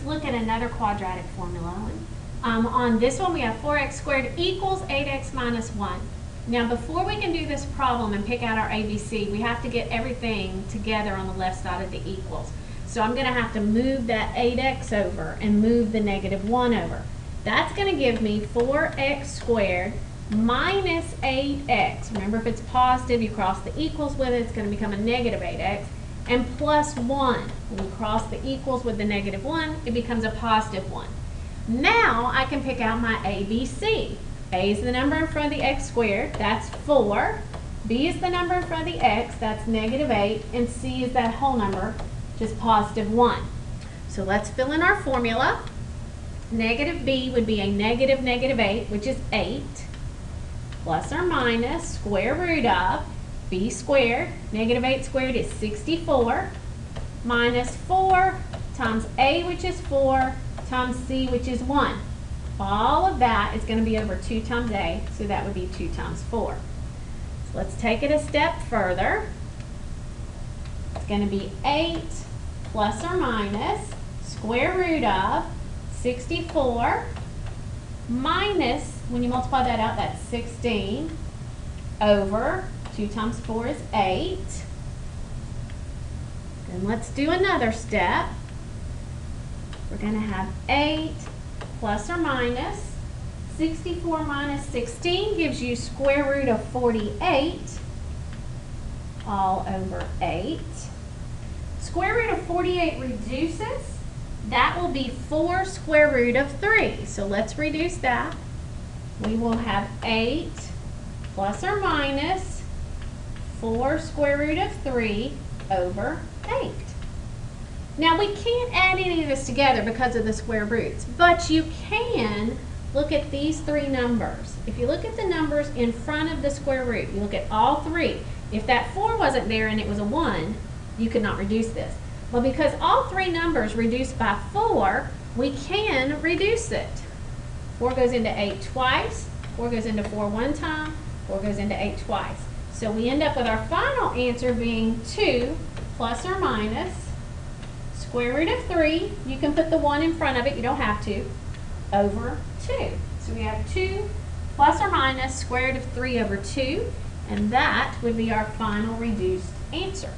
let's look at another quadratic formula. On this one, we have 4x squared equals 8x minus 1. Now, before we can do this problem and pick out our ABC, we have to get everything together on the left side of the equals. So I'm going to have to move that 8x over and move the negative 1 over. That's going to give me 4x squared minus 8x. Remember, if it's positive, you cross the equals with it, it's going to become a negative 8x. And plus 1. When we cross the equals with the negative 1, it becomes a positive 1. Now I can pick out my ABC. A is the number in front of the x squared, that's 4. B is the number in front of the x, that's negative 8. And C is that whole number, just positive 1. So let's fill in our formula. Negative B would be a negative negative 8, which is 8, plus or minus square root of B squared. Negative 8 squared is 64, minus 4 times A, which is 4, times C, which is 1. All of that is going to be over 2 times A, so that would be 2 times 4. So let's take it a step further. It's going to be 8 plus or minus square root of 64 minus, when you multiply that out, that's 16 over 2 times 4 is 8. Then let's do another step. We're going to have 8 plus or minus 64 minus 16 gives you square root of 48 all over 8. Square root of 48 reduces. That will be 4 square root of 3. So let's reduce that. We will have 8 plus or minus 4 square root of 3 over 8. Now we can't add any of this together because of the square roots, but you can look at these 3 numbers. If you look at the numbers in front of the square root, you look at all 3. If that 4 wasn't there and it was a 1, you could not reduce this. Well, because all 3 numbers reduce by 4, we can reduce it. 4 goes into 8 twice, 4 goes into 4 one time, 4 goes into 8 twice. So we end up with our final answer being 2 plus or minus square root of 3, you can put the 1 in front of it, you don't have to, over 2. So we have 2 plus or minus square root of 3 over 2, and that would be our final reduced answer.